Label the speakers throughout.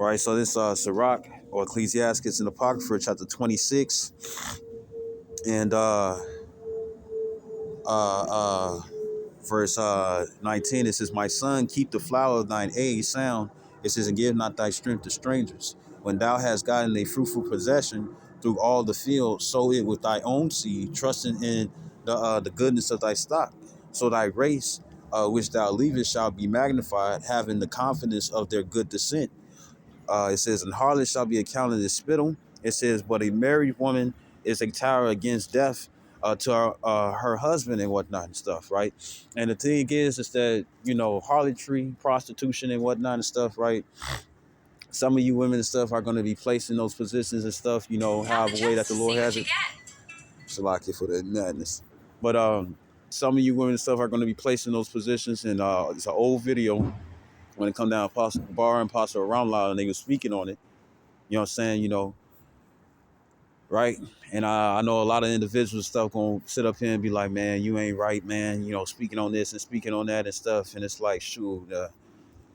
Speaker 1: Right, so this Sirach or Ecclesiastes in Apocrypha, chapter 26, and uh, uh, verse 19. It says, "My son, keep the flower of thine age sound." It says, "And give not thy strength to strangers. When thou hast gotten a fruitful possession through all the field, sow it with thy own seed, trusting in the goodness of thy stock. So thy race, which thou leavest, shall be magnified, having the confidence of their good descent." It says, "And harlot shall be accounted as spittle." It says, "But a married woman is a tower against death to her husband and whatnot and stuff," right? And the thing is that, harlotry, prostitution and whatnot and stuff, right? Some of you women and stuff are going to be placed in those positions and stuff, however way that the Lord has it. Salaki for that madness. But some of you women and stuff are going to be placed in those positions. And it's an old video when it come down Apostle Bar and Apostle Around and they were speaking on it. You know what I'm saying? Right? And I know a lot of individuals stuff gonna sit up here and be like, "Man, you ain't right, man. Speaking on this and speaking on that and stuff." And it's like, shoot,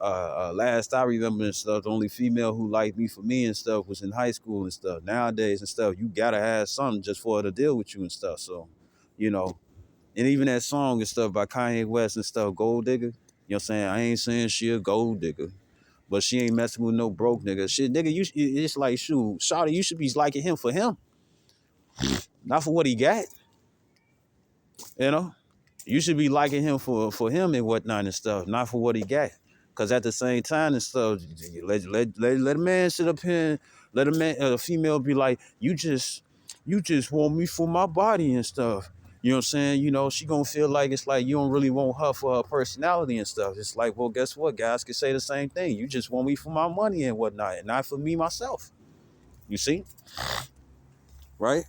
Speaker 1: last I remember and stuff, the only female who liked me for me and stuff was in high school and stuff. Nowadays and stuff, you gotta have something just for her to deal with you and stuff. So, you know, and even that song and stuff by Kanye West and stuff, Gold Digger. You know what I'm saying? I ain't saying she a gold digger, but she ain't messing with no broke nigga. Shit, nigga, it's like, shoot, Shawty, you should be liking him for him, not for what he got. You know, you should be liking him for him and whatnot and stuff, not for what he got. Cause at the same time and stuff, let a man sit up here, and let a female be like, you just want me for my body and stuff. You know what I'm saying? She gonna feel like it's like you don't really want her for her personality and stuff. It's like, well, guess what? Guys can say the same thing. You just want me for my money and whatnot, and not for me myself. You see, right?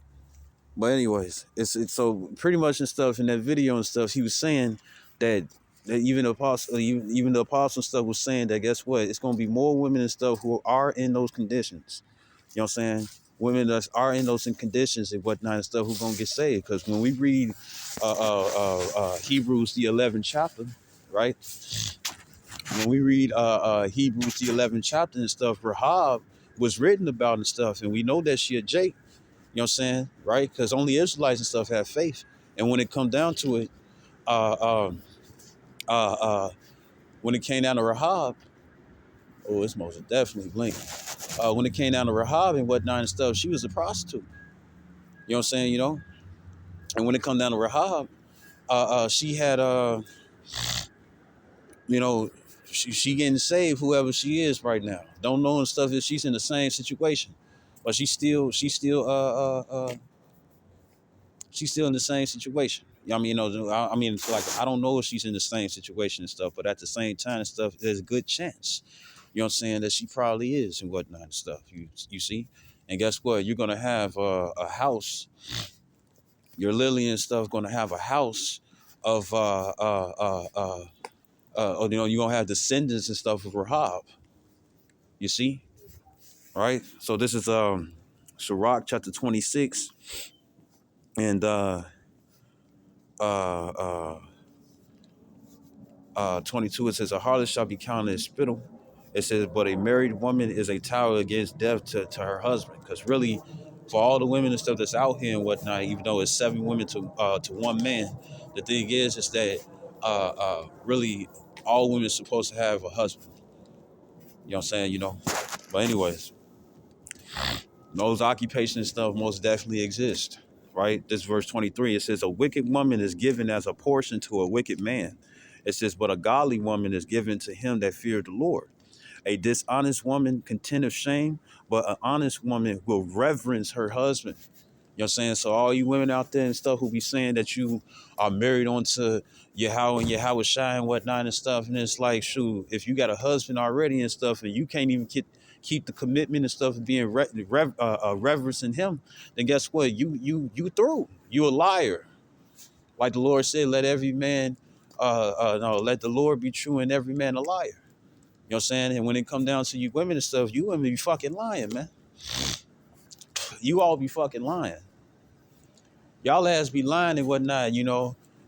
Speaker 1: But anyways, it's so pretty much and stuff in that video and stuff. He was saying that even the apostle, even the apostle stuff was saying that, guess what? It's gonna be more women and stuff who are in those conditions. You know what I'm saying? Women that are in those conditions and whatnot and stuff who gonna get saved. Because when we read Hebrews the 11th chapter, right? When we read Hebrews the 11th chapter and stuff, Rahab was written about and stuff, and we know that she a Jake. You know what I'm saying? Right? Because only Israelites and stuff have faith. And when it come down to it, uh, um, when it came down to Rahab, oh, it's most definitely blinking. When it came down to Rahab and whatnot and stuff, she was a prostitute. You know what I'm saying? And when it come down to Rahab, she had, you know, she getting saved, whoever she is right now. Don't know and stuff if she's in the same situation, but she's still in the same situation. I mean, it's like, I don't know if she's in the same situation and stuff, but at the same time and stuff, there's a good chance, you know what I'm saying, that she probably is and whatnot and stuff. You see, and guess what? You're gonna have a house. Your Lily and stuff gonna have a house of you're gonna have descendants and stuff of Rahab. You see, right? So this is Sirach chapter 26 and uh uh 22, it says, "A harlot shall be counted as spittle." It says, "But a married woman is a tower against death to her husband." Because really, for all the women and stuff that's out here and whatnot, even though it's 7 women to one man, the thing is that really all women are supposed to have a husband. You know what I'm saying? But anyways, those occupations and stuff most definitely exist. Right? This verse 23, it says, "A wicked woman is given as a portion to a wicked man." It says, "But a godly woman is given to him that feared the Lord." A dishonest woman contendeth shame, but an honest woman will reverence her husband. You know what I'm saying? So all you women out there and stuff who be saying that you are married onto Yahweh and Yahweh Shai and whatnot and stuff, and it's like, shoot, if you got a husband already and stuff, and you can't even keep the commitment and stuff of being reverencing him, then guess what? You through. You a liar. Like the Lord said, let every man, no, let the Lord be true and every man a liar. You know what I'm saying? And when it come down to you women and stuff, you women be fucking lying, man. You all be fucking lying. Y'all ass be lying and whatnot.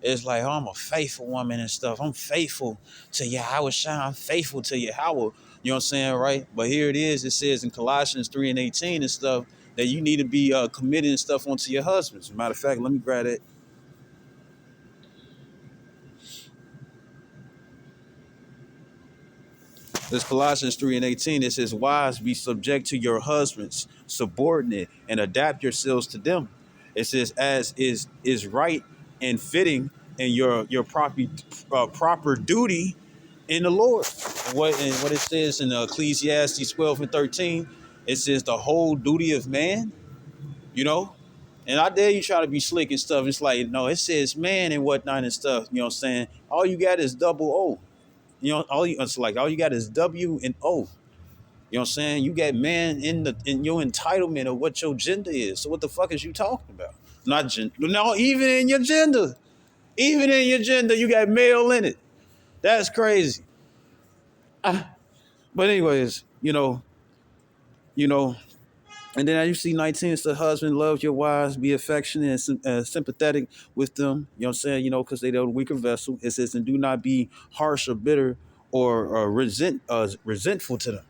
Speaker 1: It's like, oh, I'm a faithful woman and stuff. I'm faithful to Yahweh Shai. I'm faithful to Yahweh. You know what I'm saying, right? But here it is. It says in Colossians 3 and 18 and stuff that you need to be committing stuff onto your husbands. Matter of fact, let me grab it. This Colossians 3 and 18. It says, wives, be subject to your husbands, subordinate, and adapt yourselves to them. It says, as is right and fitting in your proper duty in the Lord. And what it says in Ecclesiastes 12 and 13, it says the whole duty of man, you know. And I dare you try to be slick and stuff. It's like, no, it says man and whatnot and stuff. You know what I'm saying? All you got is double O. You know, it's like all you got is W and O. You know what I'm saying? You got man in your entitlement of what your gender is. So what the fuck is you talking about? Not gender. No, even in your gender. Even in your gender, you got male in it. That's crazy. But anyways, you know, and then as you see 19, it's the husband, love your wives, be affectionate and sympathetic with them. You know what I'm saying? You know, because they're the weaker vessel. It says, and do not be harsh or bitter or resentful to them.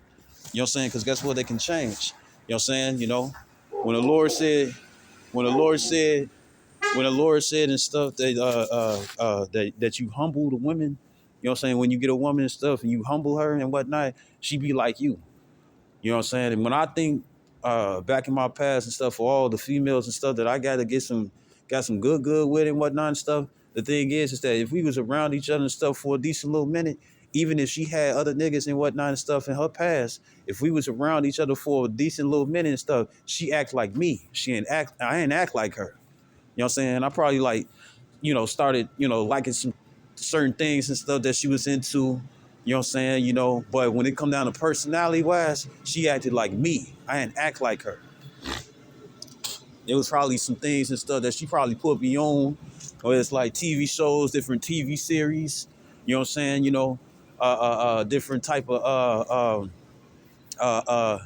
Speaker 1: You know what I'm saying? Because guess what? They can change. You know what I'm saying? You know, when the Lord said, when the Lord said, when the Lord said and stuff that you humble the women, you know what I'm saying? When you get a woman and stuff and you humble her and whatnot, she be like you. You know what I'm saying? And when I think back in my past and stuff for all the females and stuff that I got to got some good with and whatnot and stuff, the thing is that if we was around each other and stuff for a decent little minute, even if she had other niggas and whatnot and stuff in her past, if we was around each other for a decent little minute and stuff, she act like me. I ain't act like her. You know what I'm saying? I probably like, started, liking some certain things and stuff that she was into. You know what I'm saying? But when it come down to personality wise, she acted like me. I didn't act like her. There was probably some things and stuff that she probably put me on, or it's like TV shows, different TV series. You know what I'm saying? Different type of uh,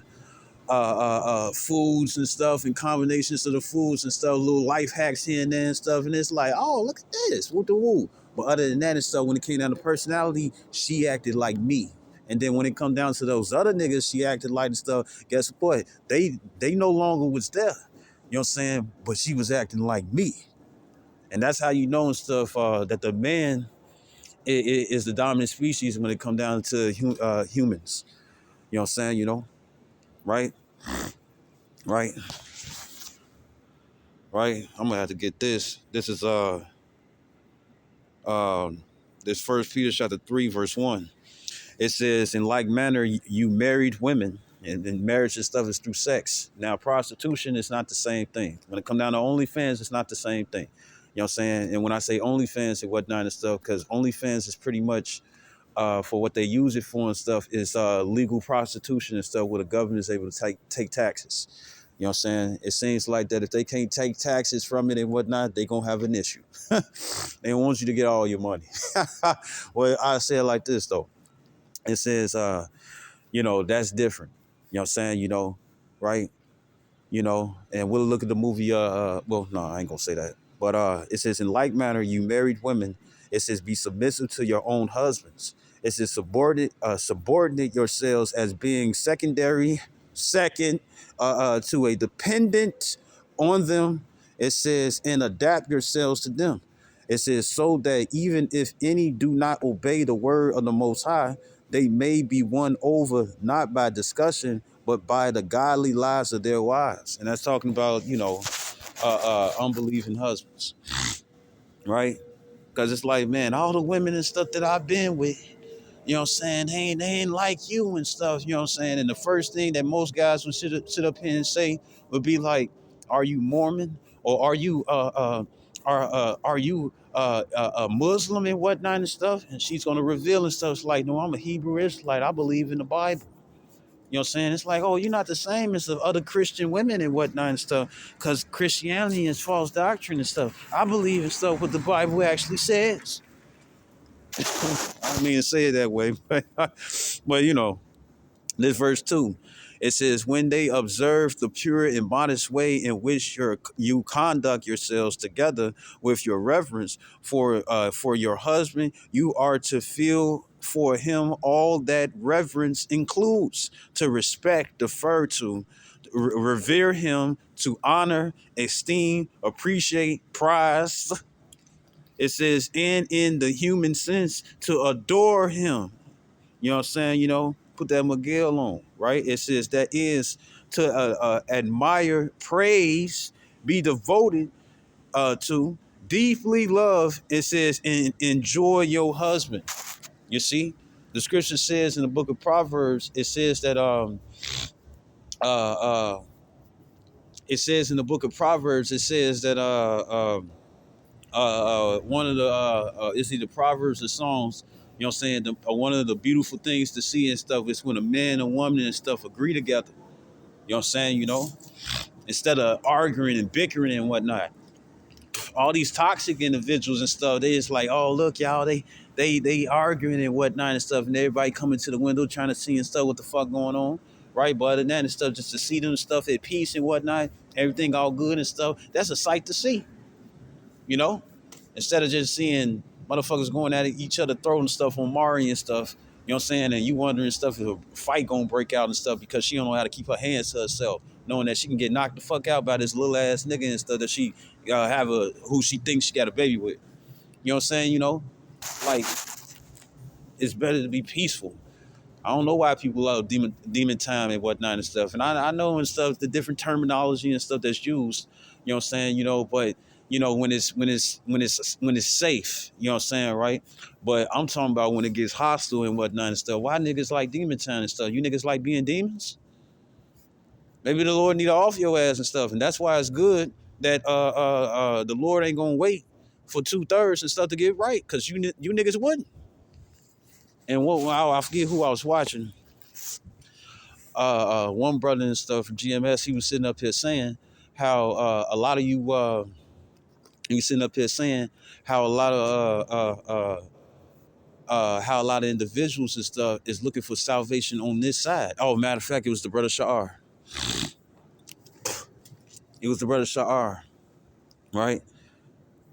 Speaker 1: uh, foods and stuff and combinations of the foods and stuff, little life hacks here and there and stuff. And it's like, oh, look at this, what the woo. But other than that and stuff, when it came down to personality, she acted like me. And then when it come down to those other niggas, she acted like and stuff. Guess what? They no longer was there. You know what I'm saying? But she was acting like me. And that's how you know and stuff that the man is the dominant species when it come down to humans. You know what I'm saying? Right? Right? Right? I'm gonna have to get this. This is um this First Peter chapter 3 verse 1. It says, in like manner you married women, and marriage and stuff is through sex. Now prostitution is not the same thing. When it come down to OnlyFans, it's not the same thing. You know what I'm saying? And when I say OnlyFans and whatnot and stuff, because OnlyFans is pretty much for what they use it for and stuff is legal prostitution and stuff where the government is able to take taxes. You know what I'm saying? It seems like that if they can't take taxes from it and whatnot, they gonna have an issue. They don't want you to get all your money. Well, I say it like this though. It says, that's different. You know what I'm saying? Right? And we'll look at the movie. Well, no, I ain't gonna say that. But it says, in like manner, you married women. It says, be submissive to your own husbands. It says, subordinate yourselves as being second to a dependent on them. It says, and adapt yourselves to them. It says, so that even if any do not obey the word of the Most High, they may be won over not by discussion, but by the godly lives of their wives. And that's talking about, unbelieving husbands, right? Because it's like, man, all the women and stuff that I've been with, you know what I'm saying, they ain't like you and stuff, you know what I'm saying? And the first thing that most guys would sit up here and say would be like, are you Mormon? Or are you a Muslim and whatnot and stuff? And she's going to reveal and stuff. It's like, no, I'm a Hebrew Israelite. I believe in the Bible. You know what I'm saying? It's like, oh, you're not the same as the other Christian women and whatnot and stuff. Because Christianity is false doctrine and stuff. I believe in stuff what the Bible actually says. I don't mean to say it that way, but this verse 2, it says, when they observe the pure and modest way in which you conduct yourselves together with your reverence for your husband, you are to feel for him all that reverence includes: to respect, defer to, revere him, to honor, esteem, appreciate, prize. It says, and in the human sense, to adore him. You know what I'm saying? Put that Miguel on, right? It says that is to admire, praise, be devoted to, deeply love. It says, and enjoy your husband. You see, the scripture says in the book of Proverbs, it says that uh uh it says in the book of Proverbs, it says that one of the it's either Proverbs or Psalms. You know what I'm saying? One of the beautiful things to see and stuff is when a man and woman and stuff agree together. You know what I'm saying? Instead of arguing and bickering and whatnot. All these toxic individuals and stuff, they just like, oh look, y'all, they arguing and whatnot and stuff, and everybody coming to the window trying to see and stuff what the fuck going on, right? But other than that and stuff, just to see them stuff at peace and whatnot, everything all good and stuff, that's a sight to see, you know? Instead of just seeing motherfuckers going at each other, throwing stuff on Mari and stuff, you know what I'm saying? And you wondering stuff if a fight gonna break out and stuff because she don't know how to keep her hands to herself, knowing that she can get knocked the fuck out by this little ass nigga and stuff that she who she thinks she got a baby with. You know what I'm saying? Like, it's better to be peaceful. I don't know why people love demon time and whatnot and stuff. And I know and stuff the different terminology and stuff that's used. You know what I'm saying? But when it's safe. You know what I'm saying, right? But I'm talking about when it gets hostile and whatnot and stuff. Why niggas like demon time and stuff? You niggas like being demons? Maybe the Lord need to off your ass and stuff, and that's why it's good that the Lord ain't gonna wait for 2/3 and stuff to get right, cause you niggas wouldn't. And I forget who I was watching. One brother and stuff from GMS, he was sitting up here saying how a lot of you he was sitting up here saying how a lot of how a lot of individuals and stuff is looking for salvation on this side. Oh, matter of fact, it was the brother Sha'ar. It was the brother Sha'ar, right?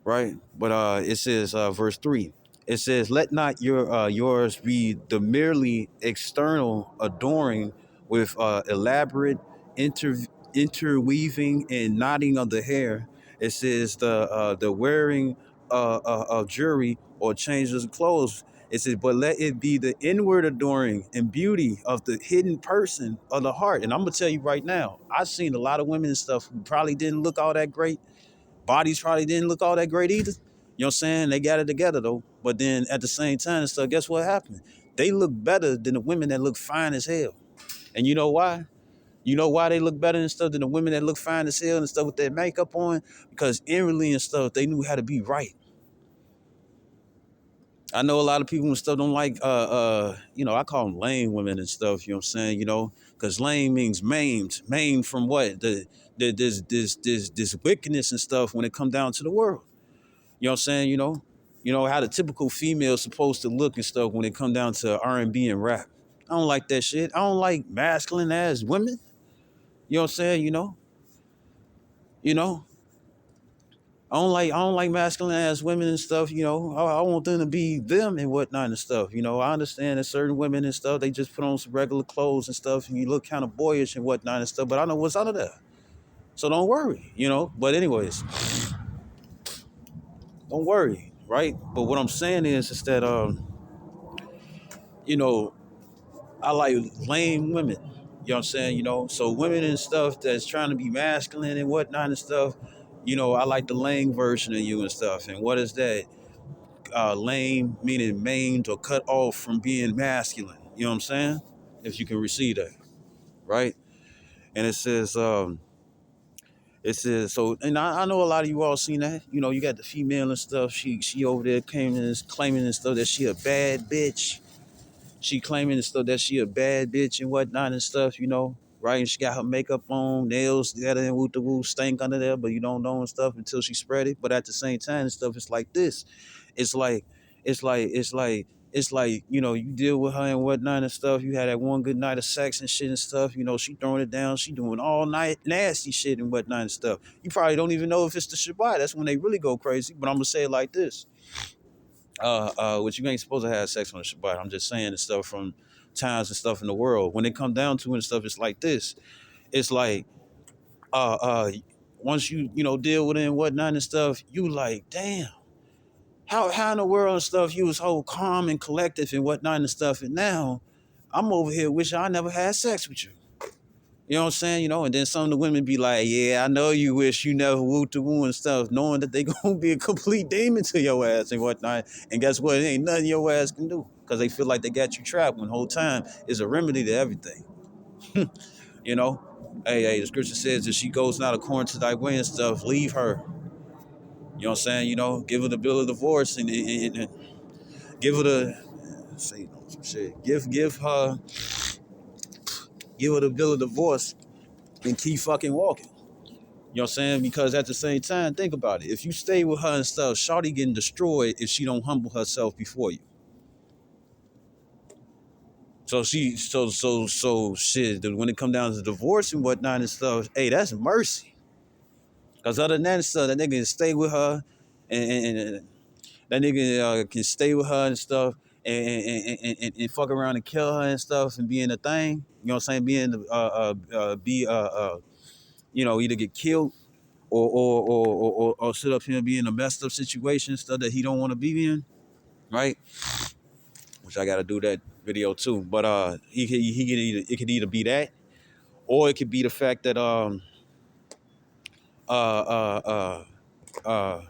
Speaker 1: Right? But it says verse 3. It says, "Let not yours be the merely external adoring with elaborate inter interweaving and knotting of the hair." It says the wearing of jewelry or changes of clothes. It says, "But let it be the inward adoring and beauty of the hidden person of the heart." And I'm gonna tell you right now, I've seen a lot of women and stuff who probably didn't look all that great. Bodies probably didn't look all that great either. You know what I'm saying? They got it together though. But then at the same time and stuff, guess what happened? They look better than the women that look fine as hell. And you know why? You know why they look better and stuff than the women that look fine as hell and stuff with their makeup on? Because inwardly and stuff, they knew how to be right. I know a lot of people and stuff don't like I call them lame women and stuff, you know what I'm saying, because lame means maimed. Maimed from what? This wickedness and stuff when it come down to the world. You know what I'm saying? You know how the typical female is supposed to look and stuff when it come down to R&B and B and rap. I don't like that shit. I don't like masculine ass women. You know what I'm saying? You know. I don't like masculine ass women and stuff. I want them to be them and whatnot and stuff. I understand that certain women and stuff they just put on some regular clothes and stuff, and you look kind of boyish and whatnot and stuff. But I know what's under there, so don't worry. But anyways, don't worry, right? But what I'm saying is that you know I like lame women. You know what I'm saying? So women and stuff that's trying to be masculine and whatnot and stuff. I like the lame version of you and stuff. And what is that? Lame meaning maimed or cut off from being masculine. You know what I'm saying? If you can receive that, right? And it says so. And I know a lot of you all seen that. You got the female and stuff. She over there claiming and stuff that she a bad bitch. She claiming and stuff that she a bad bitch and whatnot and stuff, right? And she got her makeup on, nails together and woot the woo stank under there, but you don't know and stuff until she spread it. But at the same time and stuff, it's like this. It's like, it's like, it's like, it's like, you deal with her and whatnot and stuff. You had that one good night of sex and shit and stuff. She throwing it down. She doing all night nasty shit and whatnot and stuff. You probably don't even know if it's the Shabbat. That's when they really go crazy. But I'm gonna say it like this. which you ain't supposed to have sex on the Shabbat. I'm just saying the stuff from times and stuff in the world. When it come down to it and stuff, it's like this. It's like uh uh once you know deal with it and whatnot and stuff, you like, damn, how in the world and stuff you was whole calm and collective and whatnot and stuff, and now I'm over here wishing I never had sex with you. You know what I'm saying? You know, and then some of the women be like, yeah, I know you wish you never wooed to woo and stuff, knowing that they gonna be a complete demon to your ass and whatnot. And guess what? It ain't nothing your ass can do. Because they feel like they got you trapped when the whole time is a remedy to everything. You know? Hey, the scripture says if she goes not according to thy way and stuff, leave her. You know what I'm saying? You know, give her the bill of divorce and give her the say some shit. Give her the bill of divorce and keep fucking walking. You know what I'm saying? Because at the same time, think about it. If you stay with her and stuff, Shawty getting destroyed if she don't humble herself before you. So shit. When it come down to divorce and whatnot and stuff, hey, that's mercy. Cause other than that stuff, that nigga can stay with her, and that nigga can stay with her and stuff, and fuck around and kill her and stuff, and be in a thing. You know what I'm saying? You know, either get killed or sit up here and be in a messed up situation, stuff that he don't want to be in, right? Which I got to do that video too. But he could either it could either be that, or it could be the fact that uh uh uh uh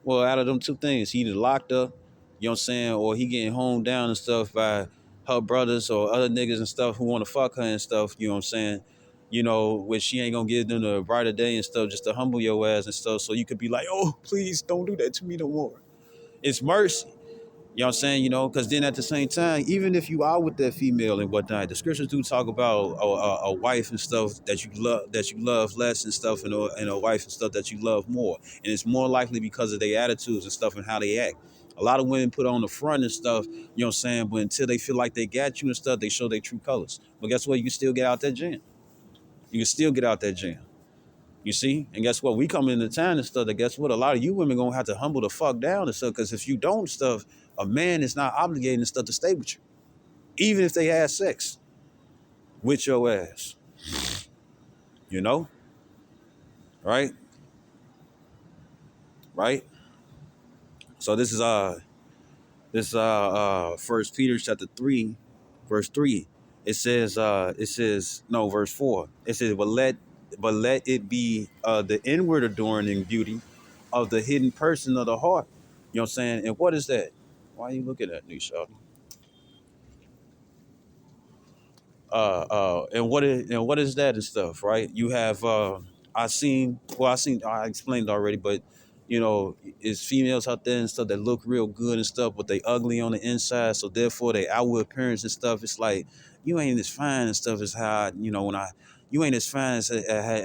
Speaker 1: well, out of them two things, he either locked up, you know what I'm saying, or he getting honed down and stuff by her brothers or other niggas and stuff who want to fuck her and stuff, you know what I'm saying? You know, which she ain't gonna give them the brighter day and stuff just to humble your ass and stuff. So you could be like, oh, please don't do that to me no more. It's mercy. You know what I'm saying? You know, because then at the same time, even if you are with that female and whatnot, the scriptures do talk about a wife and stuff that you love less and stuff, and a wife and stuff that you love more. And it's more likely because of their attitudes and stuff and how they act. A lot of women put on the front and stuff, you know what I'm saying? But until they feel like they got you and stuff, they show their true colors. But guess what? You can still get out that jam. You can still get out that jam. You see? And guess what? We come into town and stuff that guess what? A lot of you women gonna have to humble the fuck down and stuff. Cause if you don't stuff, a man is not obligated and stuff to stay with you. Even if they have sex with your ass. You know? Right? Right? So this is First Peter chapter 3, verse 3. It says no, verse 4. It says, but let it be the inward adorning beauty of the hidden person of the heart. You know what I'm saying? And what is that? Why are you looking at me, Shawty? And what is that and stuff, right? You have I explained already, but you know, it's females out there and stuff that look real good and stuff, but they ugly on the inside, so therefore they outward appearance and stuff, it's like you ain't as fine and stuff as how you know when I you ain't as fine as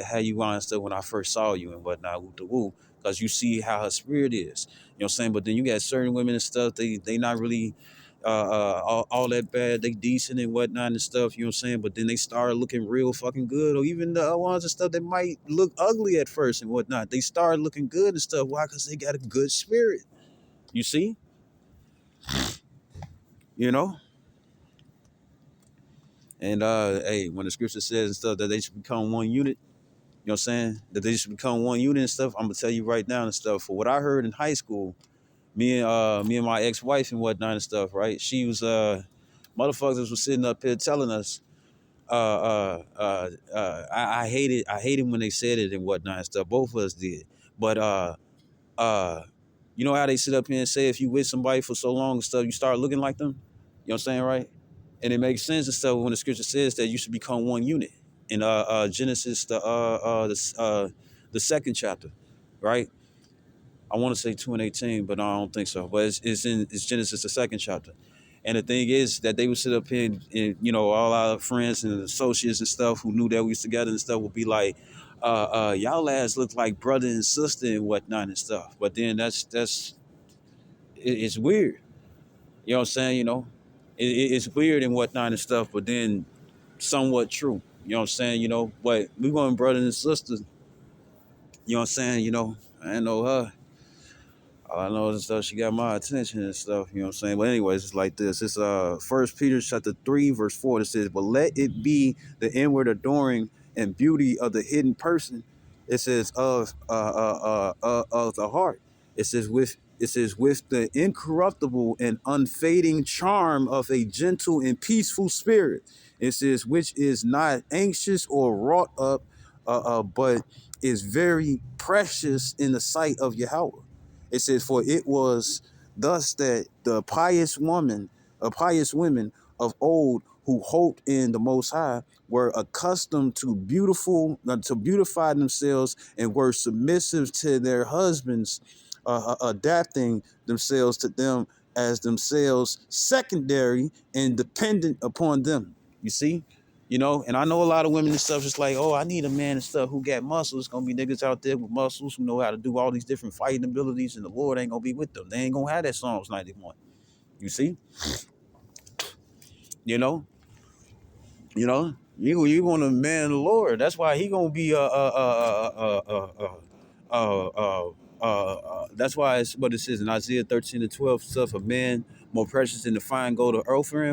Speaker 1: how you are and stuff when I first saw you and whatnot, woo to woo, because you see how her spirit is. You know what I'm saying? But then you got certain women and stuff, they not really all that bad. They decent and whatnot and stuff, you know what I'm saying? But then they start looking real fucking good, or even the ones and stuff that might look ugly at first and whatnot. They start looking good and stuff. Why? Because they got a good spirit. You see? You know? And hey, when the scripture says and stuff that they should become one unit, you know what I'm saying? That they should become one unit and stuff. I'm gonna tell you right now and stuff. For what I heard in high school, me and my ex-wife and whatnot and stuff, right? She was motherfuckers was sitting up here telling us I hated when they said it and whatnot and stuff. Both of us did. But uh, you know how they sit up here and say if you with somebody for so long and stuff, you start looking like them. You know what I'm saying, right? And it makes sense and stuff when the scripture says that you should become one unit in Genesis the second chapter, right? I want to say 2:18, but no, I don't think so. But it's Genesis the second chapter. And the thing is that they would sit up here and you know, all our friends and associates and stuff who knew that we was together and stuff would be like, y'all ass look like brother and sister and whatnot and stuff. But then it's weird. You know what I'm saying? You know, it's weird and whatnot and stuff, but then somewhat true. You know what I'm saying? You know, but we going brother and sister. You know what I'm saying? You know, I know her. All I know is stuff she got my attention and stuff, you know what I'm saying? But anyways, it's like this. It's First Peter chapter 3, verse 4. It says, but let it be the inward adoring and beauty of the hidden person. It says of the heart. It says with the incorruptible and unfading charm of a gentle and peaceful spirit. It says which is not anxious or wrought up, but is very precious in the sight of Yahweh. It says, for it was thus that the pious women of old who hoped in the Most High were accustomed to beautify themselves and were submissive to their husbands, adapting themselves to them as themselves secondary and dependent upon them. You see? You know, and I know a lot of women and stuff just like, oh, I need a man and stuff who got muscles. Gonna be niggas out there with muscles who know how to do all these different fighting abilities, and the Lord ain't gonna be with them. They ain't gonna have that Psalms 91. You see? You know, you want a man of the Lord. That's why he gonna be that's why it's what it says in Isaiah 13 and 12 stuff. A man more precious than the fine gold of Ophir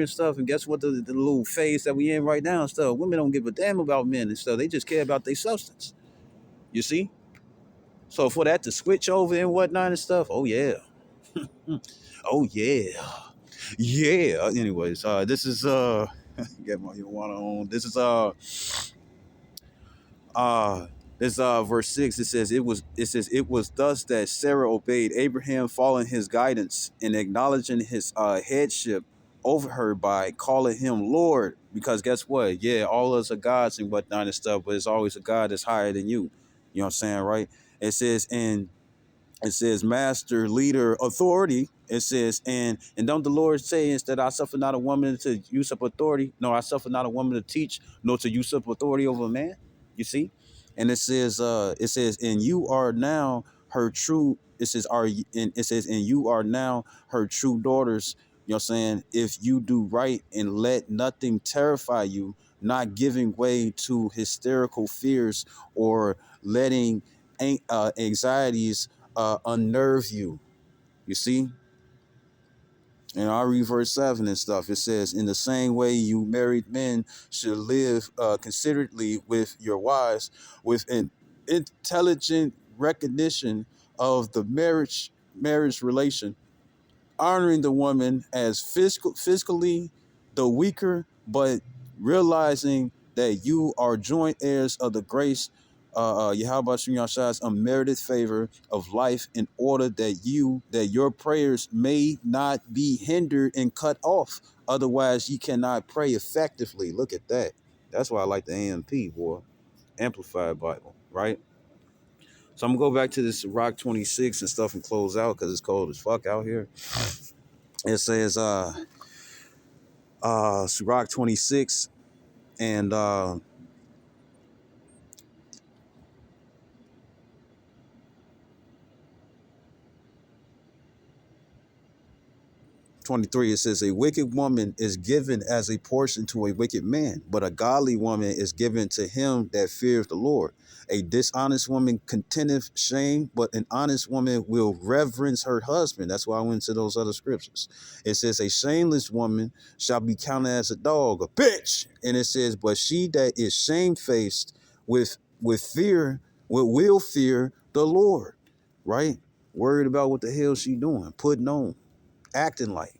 Speaker 1: and stuff. And guess what? The little phase that we in right now and stuff. Women don't give a damn about men and stuff. They just care about their substance. You see? So for that to switch over and whatnot and stuff, oh yeah, oh yeah, yeah. Anyways, this is get my Yawana on. Uh this verse 6. It says it was thus that Sarah obeyed Abraham, following his guidance and acknowledging his headship over her by calling him Lord. Because guess what? Yeah, all of us are gods and whatnot and stuff, but it's always a God that's higher than you. You know what I'm saying, right? It says, and it says master, leader, authority. It says, and don't the Lord say, instead, I suffer not a woman to usurp authority, no, I suffer not a woman to teach, nor to usurp authority over a man. You see? And it says, and you are now her true, it says, and it says, and you are now her true daughters. You know what I'm saying? If you do right and let nothing terrify you, not giving way to hysterical fears or letting anxieties unnerve you. You see? And I read verse 7 and stuff. It says, in the same way, you married men should live considerately with your wives, with an intelligent recognition of the marriage relation, honoring the woman as physically the weaker, but realizing that you are joint heirs of the grace, Yahweh Shem Yahshua's unmerited favor of life, in order that your prayers may not be hindered and cut off. Otherwise, you cannot pray effectively. Look at that. That's why I like the AMP, boy. Amplified Bible, right? So I'm gonna go back to this Rock 26 and stuff and close out because it's cold as fuck out here. It says Sirach 26 and 23. It says, a wicked woman is given as a portion to a wicked man, but a godly woman is given to him that fears the Lord. A dishonest woman contendeth shame, but an honest woman will reverence her husband. That's why I went to those other scriptures. It says, a shameless woman shall be counted as a dog, a bitch. And it says, but she that is shamefaced with fear, will fear the Lord. Right? Worried about what the hell she doing, putting on, acting like,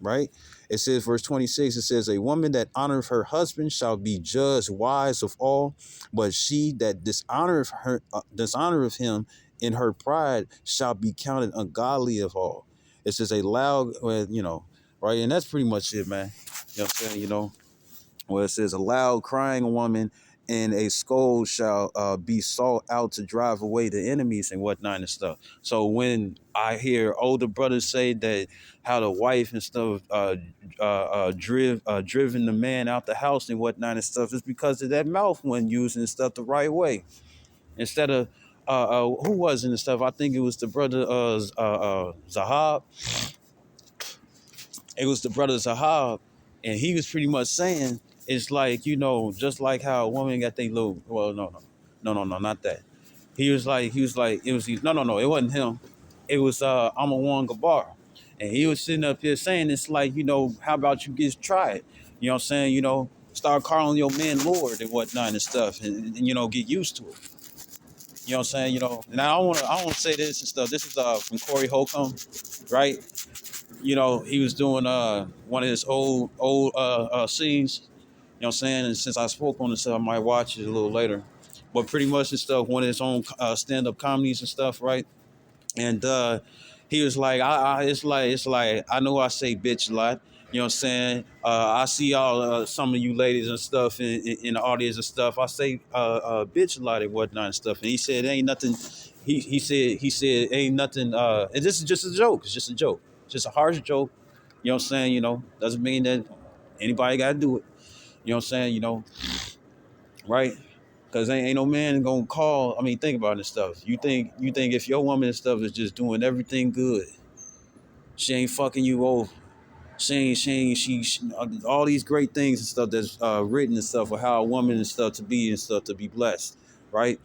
Speaker 1: right? It says, verse 26, it says, a woman that honoreth her husband shall be judged wise of all, but she that dishonoreth him in her pride shall be counted ungodly of all. It says a loud, right? And that's pretty much it, man. You know what I'm saying? Where it says, a loud crying woman and a scold shall be sought out to drive away the enemies and whatnot and stuff. So when I hear older brothers say that how the wife and stuff driven the man out the house and whatnot and stuff, it's because of that mouth when using stuff the right way. Instead of who was in the stuff? I think it was the brother Zahab. It was the brother Zahab, and he was pretty much saying it's like, just like how a woman got they little. Well, no, not that. He was like, it was no, it wasn't him. It was I'm a one Gabar. And he was sitting up here saying it's like, how about you just try it? You know what I'm saying? Start calling your man Lord and whatnot and stuff and get used to it. You know what I'm saying? Now I wanna say this and stuff. This is from Corey Holcomb, right? He was doing one of his old scenes, you know what I'm saying? And since I spoke on this, I might watch it a little later. But pretty much and stuff, one of his own stand-up comedies and stuff, right? And he was like, it's like I know I say bitch a lot. You know what I'm saying? I see all some of you ladies and stuff in the audience and stuff. I say bitch a lot and whatnot and stuff. And he said ain't nothing. He said ain't nothing. And this is just a joke. It's just a joke. Just a harsh joke. You know what I'm saying? Doesn't mean that anybody got to do it. You know what I'm saying? Right? Cause ain't no man gonna call. I mean, think about this stuff. You think if your woman and stuff is just doing everything good, she ain't fucking you over. She all these great things and stuff that's written and stuff for how a woman and stuff to be and stuff to be blessed, right?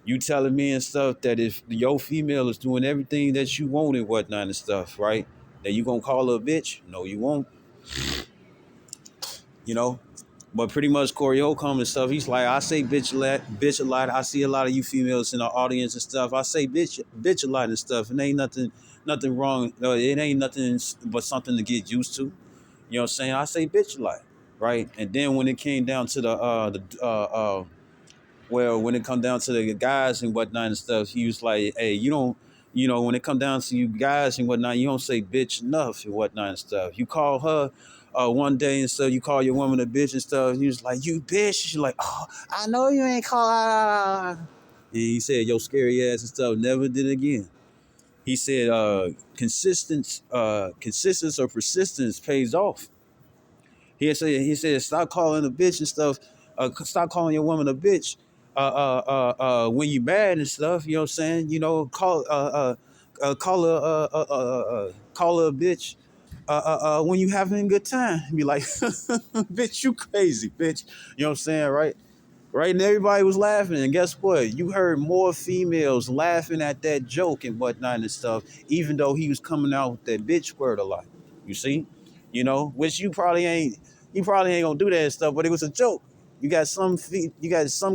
Speaker 1: You telling me and stuff that if your female is doing everything that you want and whatnot and stuff, right? That you gonna call her a bitch? No, you won't. You know, But pretty much Corey Holcomb and stuff, he's like, I say bitch a lot. I see a lot of you females in the audience and stuff. I say bitch a lot and stuff, and ain't nothing wrong. No, it ain't nothing but something to get used to. You know what I'm saying? I say bitch a lot, right? And then when it came down to when it come down to the guys and whatnot and stuff, he was like, hey, you don't, when it come down to you guys and whatnot, you don't say bitch enough and whatnot and stuff. You call her one day and stuff, you call your woman a bitch and stuff, and he was like, you bitch. She's like, oh, I know you ain't call her. And he said, yo, scary ass and stuff, never did it again. He said, consistence or persistence pays off. He said, stop calling a bitch and stuff. Stop calling your woman a bitch. When you mad and stuff, you know what I'm saying. Call her call her a bitch. When you having a good time, be like, bitch, you crazy, bitch. You know what I'm saying, right? Right, and everybody was laughing, and guess what? You heard more females laughing at that joke and whatnot and stuff, even though he was coming out with that bitch word a lot. You see, which you probably ain't gonna do that and stuff, but it was a joke. You got some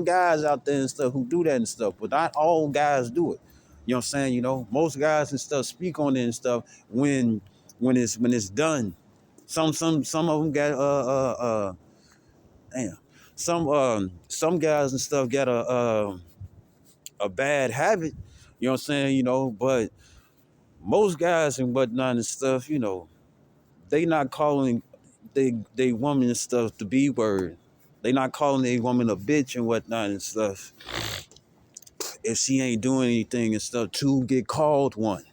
Speaker 1: guys out there and stuff who do that and stuff, but not all guys do it. You know what I'm saying? Most guys and stuff speak on it and stuff when it's done. Some of them got damn. Some guys and stuff got a bad habit, you know what I'm saying, but most guys and whatnot and stuff, they not calling they woman and stuff the B word. They not calling a woman a bitch and whatnot and stuff if she ain't doing anything and stuff to get called one.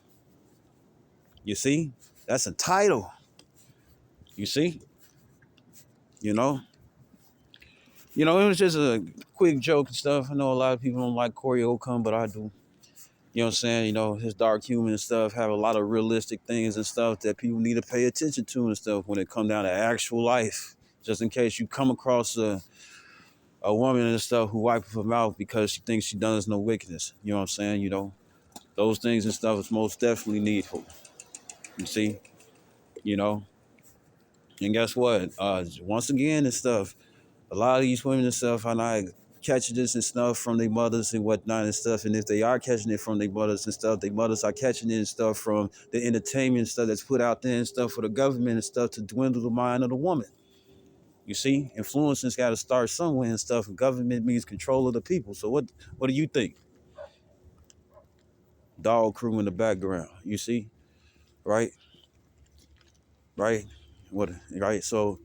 Speaker 1: You see? That's a title. You see? You know? It was just a quick joke and stuff. I know a lot of people don't like Corey Holcomb, but I do. You know what I'm saying? His dark humor and stuff have a lot of realistic things and stuff that people need to pay attention to and stuff when it come down to actual life. Just in case you come across a woman and stuff who wipes her mouth because she thinks she does no wickedness. You know what I'm saying? Those things and stuff is most definitely needful. You see? You know? And guess what? Once again and stuff, a lot of these women and stuff are not catching this and stuff from their mothers and whatnot and stuff. And if they are catching it from their mothers and stuff, their mothers are catching it and stuff from the entertainment and stuff that's put out there and stuff for the government and stuff to dwindle the mind of the woman. You see, influence's got to start somewhere and stuff. And government means control of the people. So what do you think? Dog crew in the background. You see, right, right, what, right? So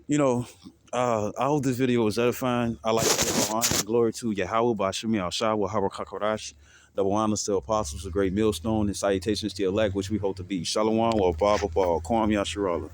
Speaker 1: You know, I hope this video was edifying. I like to give honor and glory to Yahweh Bashimi Al Shah Harakakarash, the honors to apostles, a great millstone, and salutations to elect, which we hope to be. Shalom, or Baba, Kwam Yasharala.